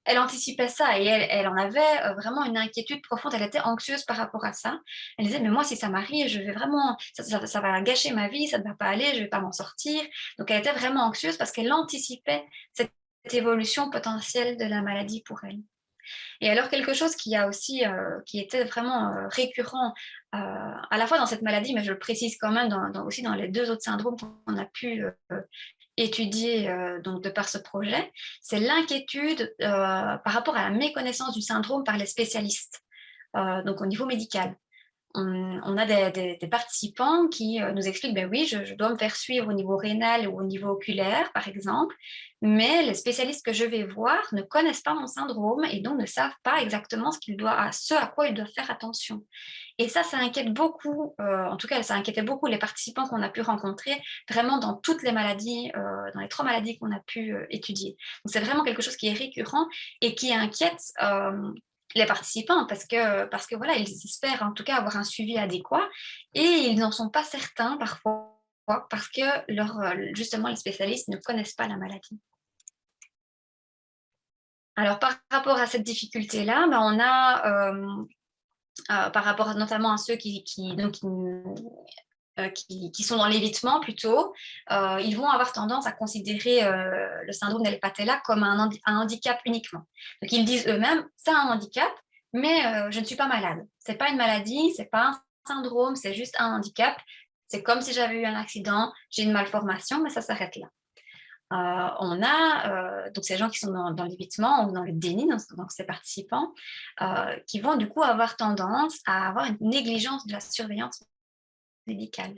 elle anticipait ça et elle en avait vraiment une inquiétude profonde, elle était anxieuse par rapport à ça. Elle disait, mais moi, si ça m'arrive, je vais vraiment, ça va gâcher ma vie, ça ne va pas aller, je ne vais pas m'en sortir. Donc, elle était vraiment anxieuse parce qu'elle anticipait cette évolution potentielle de la maladie pour elle. Et alors, quelque chose qui était vraiment récurrent à la fois dans cette maladie, mais je le précise quand même aussi dans les deux autres syndromes qu'on a pu étudier donc de par ce projet, c'est l'inquiétude par rapport à la méconnaissance du syndrome par les spécialistes, donc au niveau médical. On a des participants qui nous expliquent, oui, je dois me faire suivre au niveau rénal ou au niveau oculaire, par exemple, mais les spécialistes que je vais voir ne connaissent pas mon syndrome et donc ne savent pas exactement ce à quoi ils doivent faire attention. Et ça inquiète beaucoup, en tout cas, ça inquiétait beaucoup les participants qu'on a pu rencontrer, vraiment dans toutes les maladies, dans les 3 maladies qu'on a pu étudier. Donc, c'est vraiment quelque chose qui est récurrent et qui inquiète les participants parce que voilà, ils espèrent en tout cas avoir un suivi adéquat et ils n'en sont pas certains parfois parce que justement les spécialistes ne connaissent pas la maladie. Alors par rapport à cette difficulté-là, on a par rapport notamment à ceux qui sont dans l'évitement plutôt, ils vont avoir tendance à considérer le syndrome d'El Patella comme un handicap uniquement. Donc ils disent eux-mêmes, c'est un handicap, mais je ne suis pas malade. C'est pas une maladie, c'est pas un syndrome, c'est juste un handicap. C'est comme si j'avais eu un accident, j'ai une malformation, mais ça s'arrête là. On a donc ces gens qui sont dans l'évitement ou dans le déni, donc ces participants, qui vont du coup avoir tendance à avoir une négligence de la surveillance médicale.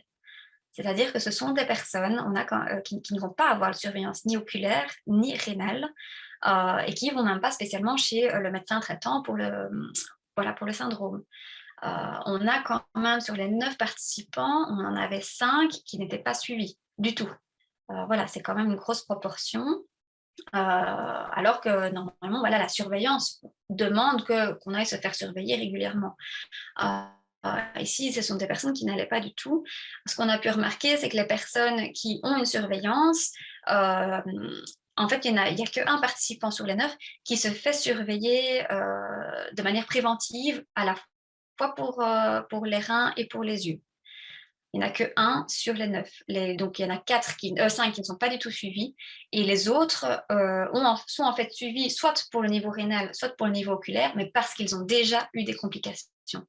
C'est-à-dire que ce sont des personnes qui ne vont pas avoir de surveillance ni oculaire ni rénale et qui ne vont même pas spécialement chez le médecin traitant pour le syndrome. On a quand même sur les 9 participants, on en avait 5 qui n'étaient pas suivis du tout. Voilà, c'est quand même une grosse proportion. Alors que normalement, voilà, la surveillance demande qu'on aille se faire surveiller régulièrement. Ici, ce sont des personnes qui n'allaient pas du tout. Ce qu'on a pu remarquer, c'est que les personnes qui ont une surveillance, en fait, il n'y a qu'un participant sur les 9 qui se fait surveiller de manière préventive à la fois pour les reins et pour les yeux. Il n'y en a que 1 sur les 9. Donc, il y en a 5 qui ne sont pas du tout suivis. Et les autres sont en fait suivis soit pour le niveau rénal, soit pour le niveau oculaire, mais parce qu'ils ont déjà eu des complications.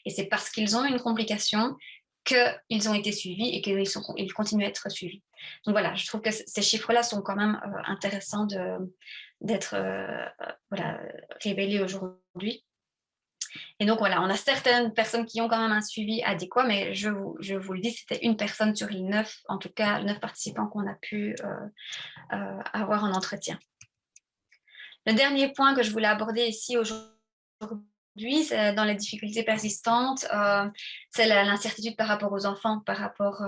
Et c'est parce qu'ils ont eu une complication qu'ils ont été suivis et qu'ils continuent à être suivis. Donc voilà, je trouve que ces chiffres-là sont quand même intéressants d'être révélés aujourd'hui. Et donc voilà, on a certaines personnes qui ont quand même un suivi adéquat, mais je vous le dis, c'était une personne sur les 9, en tout cas 9 participants qu'on a pu avoir en entretien. Le dernier point que je voulais aborder ici aujourd'hui, c'est dans les difficultés persistantes, c'est l'incertitude par rapport aux enfants, par rapport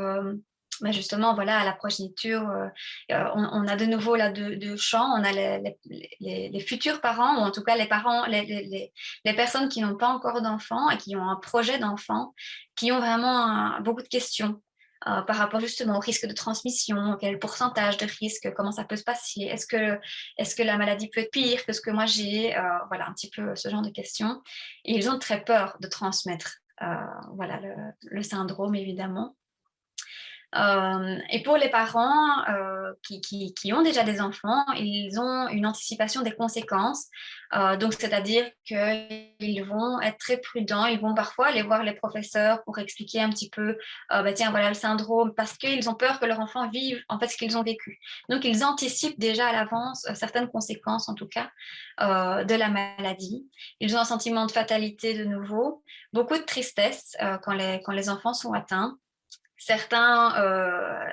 justement voilà, à la progéniture. On a de nouveau là deux champs. On a les futurs parents, ou en tout cas les parents, les personnes qui n'ont pas encore d'enfants et qui ont un projet d'enfant, qui ont vraiment beaucoup de questions. Par rapport justement au risque de transmission, quel pourcentage de risque, comment ça peut se passer, est-ce que la maladie peut être pire que ce que moi j'ai, voilà un petit peu ce genre de questions. Et ils ont très peur de transmettre voilà, le syndrome évidemment. Et pour les parents qui ont déjà des enfants, ils ont une anticipation des conséquences. Donc, c'est-à-dire qu'ils vont être très prudents. Ils vont parfois aller voir les professeurs pour expliquer un petit peu, tiens, voilà le syndrome, parce qu'ils ont peur que leur enfant vive en fait ce qu'ils ont vécu. Donc, ils anticipent déjà à l'avance certaines conséquences, en tout cas, de la maladie. Ils ont un sentiment de fatalité de nouveau, beaucoup de tristesse quand les enfants sont atteints. Certains,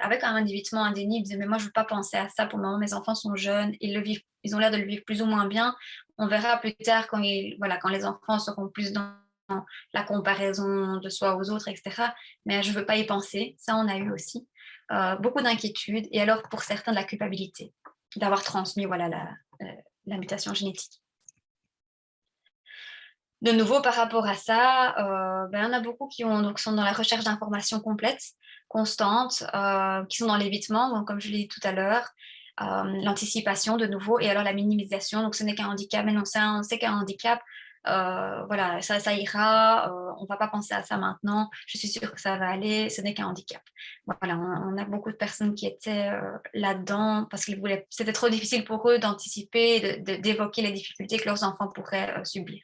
avec un endivitement indéniable, disaient « mais moi, je ne veux pas penser à ça. Pour le moment, mes enfants sont jeunes, ils ont l'air de le vivre plus ou moins bien. On verra plus tard quand les enfants seront plus dans la comparaison de soi aux autres, etc. Mais je ne veux pas y penser. » Ça, on a eu aussi beaucoup d'inquiétudes. Et alors, pour certains, de la culpabilité d'avoir transmis la mutation génétique. De nouveau, par rapport à ça, il y en a beaucoup qui sont dans la recherche d'informations complètes, constantes, qui sont dans l'évitement, comme je l'ai dit tout à l'heure, l'anticipation de nouveau, et alors la minimisation. Donc, ce n'est qu'un handicap, mais non, on sait qu'un handicap, voilà, ça ira, on ne va pas penser à ça maintenant, je suis sûre que ça va aller, ce n'est qu'un handicap. Voilà, on a beaucoup de personnes qui étaient là-dedans parce qu'ils c'était trop difficile pour eux d'anticiper, d'évoquer les difficultés que leurs enfants pourraient subir.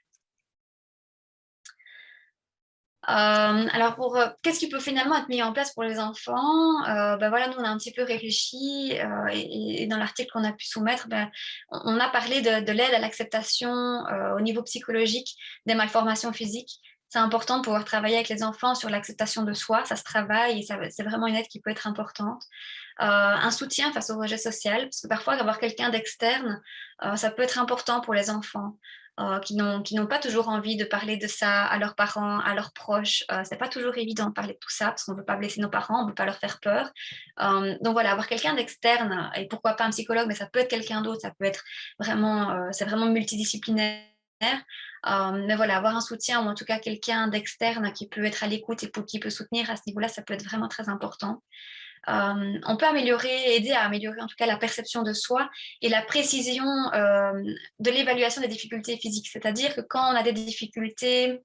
Alors qu'est-ce qui peut finalement être mis en place pour les enfants, voilà, nous on a un petit peu réfléchi et dans l'article qu'on a pu soumettre, on a parlé de l'aide à l'acceptation au niveau psychologique des malformations physiques. C'est important de pouvoir travailler avec les enfants sur l'acceptation de soi, ça se travaille et c'est vraiment une aide qui peut être importante. Un soutien face au rejet social, parce que parfois avoir quelqu'un d'externe, ça peut être important pour les enfants. Qui n'ont pas toujours envie de parler de ça à leurs parents, à leurs proches. C'est pas toujours évident de parler de tout ça parce qu'on ne veut pas blesser nos parents, on ne veut pas leur faire peur. Donc voilà, avoir quelqu'un d'externe, et pourquoi pas un psychologue, mais ça peut être quelqu'un d'autre, ça peut être vraiment, c'est vraiment multidisciplinaire. Mais voilà, avoir un soutien ou en tout cas quelqu'un d'externe qui peut être à l'écoute et qui peut soutenir à ce niveau-là, ça peut être vraiment très important. On peut aider à améliorer en tout cas la perception de soi et la précision de l'évaluation des difficultés physiques. C'est-à-dire que quand on a des difficultés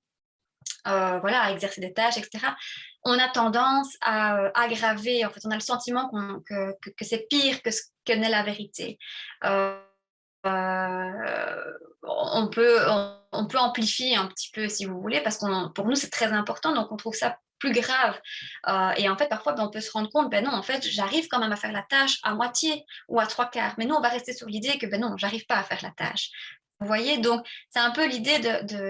à exercer des tâches, etc., on a tendance à aggraver. En fait, on a le sentiment que c'est pire que ce que n'est la vérité. On peut amplifier un petit peu si vous voulez, parce que pour nous c'est très important, donc on trouve ça plus grave. Et en fait, parfois, on peut se rendre compte, non, en fait, j'arrive quand même à faire la tâche à moitié ou à 3/4. Mais nous, on va rester sur l'idée que, non, j'arrive pas à faire la tâche. Vous voyez, donc c'est un peu l'idée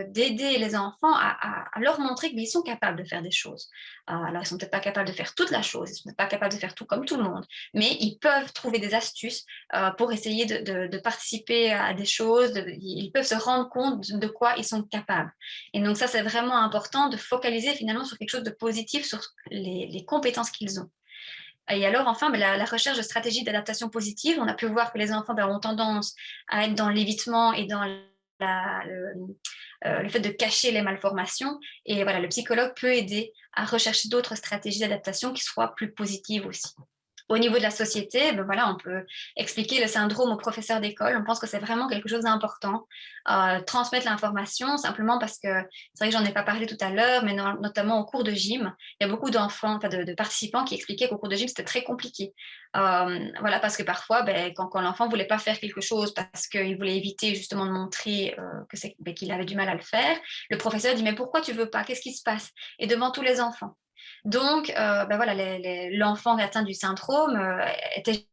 d'aider les enfants à leur montrer qu'ils sont capables de faire des choses. Alors, ils ne sont peut-être pas capables de faire toute la chose, ils ne sont peut-être pas capables de faire tout comme tout le monde, mais ils peuvent trouver des astuces pour essayer de participer à des choses, ils peuvent se rendre compte de quoi ils sont capables. Et donc ça, c'est vraiment important de focaliser finalement sur quelque chose de positif, sur les compétences qu'ils ont. Et alors, enfin, la recherche de stratégies d'adaptation positive, on a pu voir que les enfants ont tendance à être dans l'évitement et dans le fait de cacher les malformations. Et voilà, le psychologue peut aider à rechercher d'autres stratégies d'adaptation qui soient plus positives aussi. Au niveau de la société, ben voilà, on peut expliquer le syndrome aux professeurs d'école. On pense que c'est vraiment quelque chose d'important. Transmettre l'information, simplement parce que, c'est vrai que j'en ai pas parlé tout à l'heure, mais notamment au cours de gym, il y a beaucoup d'enfants, enfin de participants qui expliquaient qu'au cours de gym, c'était très compliqué. Voilà, parce que parfois, ben, quand l'enfant voulait pas faire quelque chose parce qu'il voulait éviter justement de montrer qu'il avait du mal à le faire, le professeur dit, mais pourquoi tu veux pas? Qu'est-ce qui se passe? Et devant tous les enfants. Donc, ben voilà, l'enfant atteint du syndrome était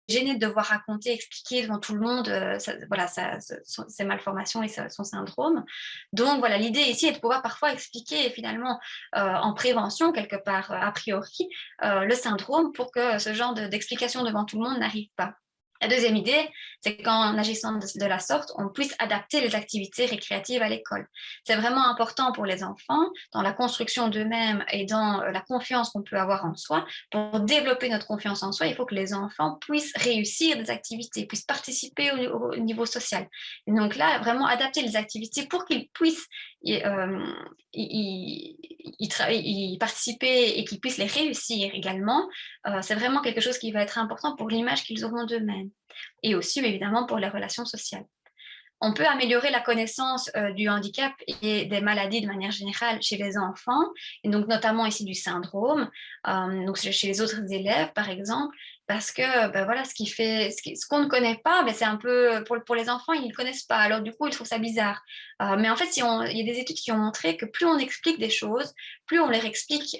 gêné de devoir raconter, expliquer devant tout le monde ses malformations et son syndrome. Donc, voilà, l'idée ici est de pouvoir parfois expliquer finalement en prévention, quelque part a priori, le syndrome pour que ce genre d'explication devant tout le monde n'arrive pas. La deuxième idée, c'est qu'en agissant de la sorte, on puisse adapter les activités récréatives à l'école. C'est vraiment important pour les enfants, dans la construction d'eux-mêmes et dans la confiance qu'on peut avoir en soi. Pour développer notre confiance en soi, il faut que les enfants puissent réussir des activités, puissent participer au niveau social. Et donc là, vraiment adapter les activités pour qu'ils puissent y participer et qu'ils puissent les réussir également. C'est vraiment quelque chose qui va être important pour l'image qu'ils auront d'eux-mêmes et aussi évidemment pour les relations sociales. On peut améliorer la connaissance du handicap et des maladies de manière générale chez les enfants, et donc notamment ici du syndrome, donc chez les autres élèves par exemple, parce que ben voilà, ce qu'on ne connaît pas, ben c'est un peu pour les enfants, ils ne le connaissent pas, alors du coup ils trouvent ça bizarre. Mais en fait, il y a des études qui ont montré que plus on explique des choses, plus on leur explique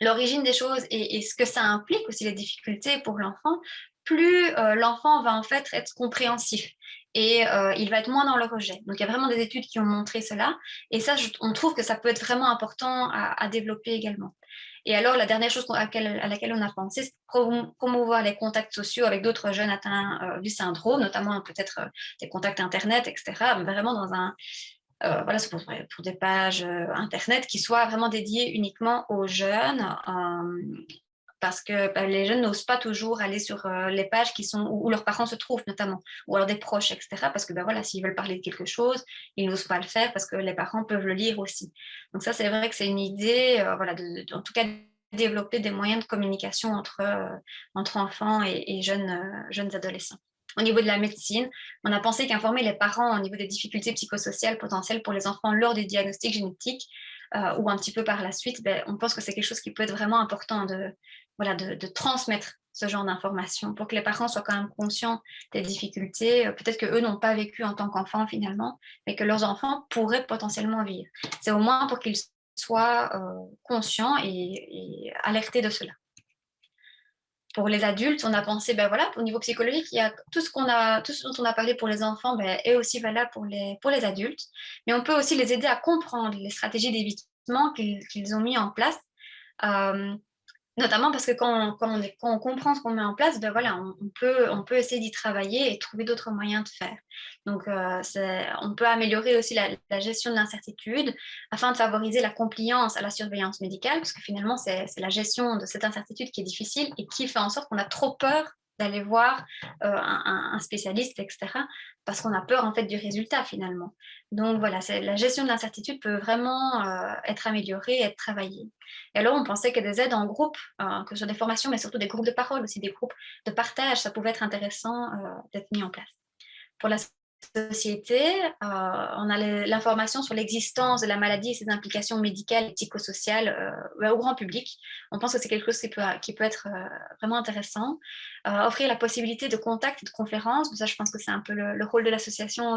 l'origine des choses et ce que ça implique aussi, les difficultés pour l'enfant, plus l'enfant va en fait être compréhensif et il va être moins dans le rejet. Donc il y a vraiment des études qui ont montré cela et ça, on trouve que ça peut être vraiment important à développer également. Et alors la dernière chose à laquelle on a pensé, c'est promouvoir les contacts sociaux avec d'autres jeunes atteints du syndrome, notamment peut-être des contacts internet, etc. Mais vraiment dans voilà, c'est pour des pages internet qui soient vraiment dédiées uniquement aux jeunes. Parce que les jeunes n'osent pas toujours aller sur les pages où leurs parents se trouvent notamment, ou alors des proches, etc. Parce que voilà, s'ils veulent parler de quelque chose, ils n'osent pas le faire parce que les parents peuvent le lire aussi. Donc ça, c'est vrai que c'est une idée, voilà, en tout cas, développer des moyens de communication entre enfants et jeunes adolescents. Au niveau de la médecine, on a pensé qu'informer les parents au niveau des difficultés psychosociales potentielles pour les enfants lors des diagnostics génétiques ou un petit peu par la suite, on pense que c'est quelque chose qui peut être vraiment important de transmettre ce genre d'informations pour que les parents soient quand même conscients des difficultés, peut-être qu'eux n'ont pas vécu en tant qu'enfants finalement, mais que leurs enfants pourraient potentiellement vivre. C'est au moins pour qu'ils soient conscients et alertés de cela. Pour les adultes, on a pensé, voilà, au niveau psychologique, il y a tout ce dont on a parlé pour les enfants est aussi valable pour les adultes, mais on peut aussi les aider à comprendre les stratégies d'évitement qu'ils ont mis en place. Notamment parce que quand on comprend ce qu'on met en place, voilà, on peut essayer d'y travailler et trouver d'autres moyens de faire. Donc, on peut améliorer aussi la gestion de l'incertitude afin de favoriser la compliance à la surveillance médicale, parce que finalement, c'est la gestion de cette incertitude qui est difficile et qui fait en sorte qu'on a trop peur d'aller voir un spécialiste, etc., parce qu'on a peur en fait du résultat finalement. Donc voilà, la gestion de l'incertitude peut vraiment être améliorée et être travaillée. Et alors, on pensait que des aides en groupe, que ce soit des formations, mais surtout des groupes de parole, aussi des groupes de partage, ça pouvait être intéressant d'être mis en place. Pour la société, on a l'information sur l'existence de la maladie et ses implications médicales et psychosociales au grand public. On pense que c'est quelque chose qui peut être vraiment intéressant. Offrir la possibilité de contacts et de conférences, ça je pense que c'est un peu le rôle de l'association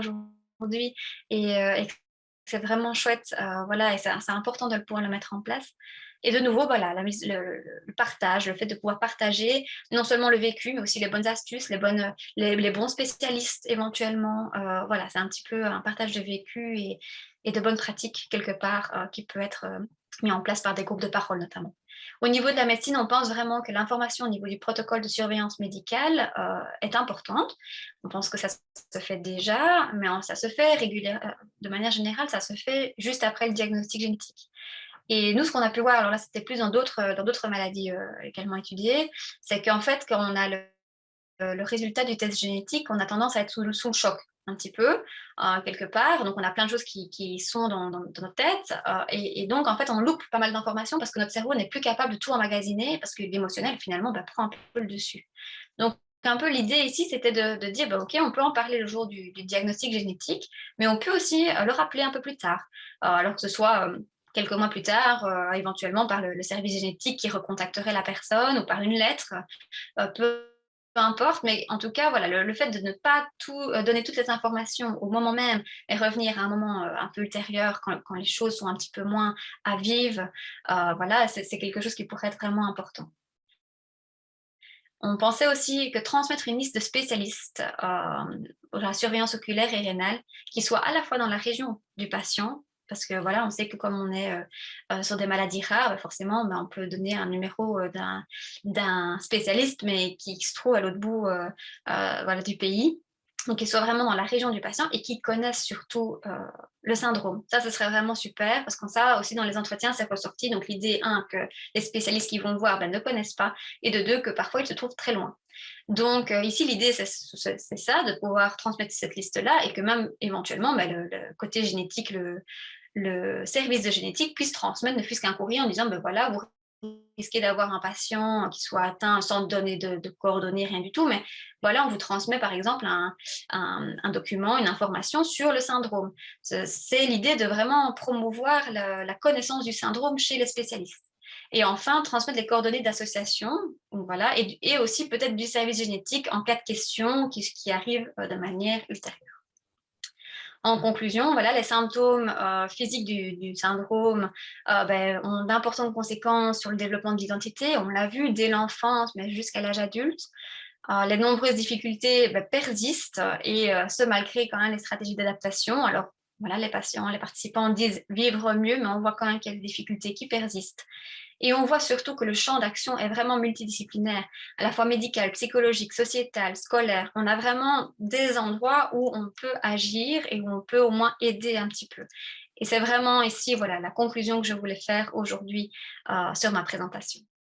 aujourd'hui, et c'est vraiment chouette, voilà, et c'est important de pouvoir le mettre en place. Et de nouveau, voilà, le partage, le fait de pouvoir partager non seulement le vécu, mais aussi les bonnes astuces, les bons spécialistes éventuellement. Voilà, c'est un petit peu un partage de vécu et de bonnes pratiques quelque part qui peut être mis en place par des groupes de parole notamment. Au niveau de la médecine, on pense vraiment que l'information au niveau du protocole de surveillance médicale est importante. On pense que ça se fait déjà, mais ça se fait régulièrement, de manière générale, ça se fait juste après le diagnostic génétique. Et nous, ce qu'on a pu voir, alors là, c'était plus dans d'autres maladies également étudiées, c'est qu'en fait, quand on a le résultat du test génétique, on a tendance à être sous le choc un petit peu, quelque part. Donc, on a plein de choses qui sont dans notre tête. Et donc, en fait, on loupe pas mal d'informations parce que notre cerveau n'est plus capable de tout emmagasiner parce que l'émotionnel, finalement, prend un peu le dessus. Donc, un peu l'idée ici, c'était de dire, OK, on peut en parler le jour du diagnostic génétique, mais on peut aussi le rappeler un peu plus tard. Alors que ce soit quelques mois plus tard, éventuellement par le service génétique qui recontacterait la personne ou par une lettre, peu importe, mais en tout cas, voilà, le fait de ne pas donner toutes les informations au moment même et revenir à un moment un peu ultérieur quand les choses sont un petit peu moins à vivre, voilà, c'est quelque chose qui pourrait être vraiment important. On pensait aussi que transmettre une liste de spécialistes pour la surveillance oculaire et rénale qui soit à la fois dans la région du patient, parce que voilà, on sait que comme on est sur des maladies rares, forcément, on peut donner un numéro d'un spécialiste, mais qui se trouve à l'autre bout voilà, du pays. Donc, qu'ils soient vraiment dans la région du patient et qu'ils connaissent surtout le syndrome. Ça, ce serait vraiment super parce que ça aussi dans les entretiens, c'est ressorti. Donc, l'idée, un, que les spécialistes qui vont voir ne connaissent pas et de deux, que parfois ils se trouvent très loin. Donc, ici, l'idée, c'est ça, de pouvoir transmettre cette liste-là et que même éventuellement, le côté génétique, le service de génétique puisse transmettre ne fût-ce qu'un courrier en disant, voilà, vous risquez d'avoir un patient qui soit atteint sans donner de coordonnées, rien du tout, mais voilà, on vous transmet par exemple un document, une information sur le syndrome. C'est l'idée de vraiment promouvoir la connaissance du syndrome chez les spécialistes. Et enfin, transmettre les coordonnées d'association, voilà, et aussi peut-être du service génétique en cas de questions qui arrivent de manière ultérieure. En conclusion, voilà, les symptômes physiques du syndrome ont d'importantes conséquences sur le développement de l'identité. On l'a vu dès l'enfance, mais jusqu'à l'âge adulte. Les nombreuses difficultés persistent et ce malgré quand même les stratégies d'adaptation. Alors voilà, les participants disent vivre mieux, mais on voit quand même qu'il y a des difficultés qui persistent. Et on voit surtout que le champ d'action est vraiment multidisciplinaire, à la fois médical, psychologique, sociétal, scolaire. On a vraiment des endroits où on peut agir et où on peut au moins aider un petit peu. Et c'est vraiment ici, voilà, la conclusion que je voulais faire aujourd'hui sur ma présentation.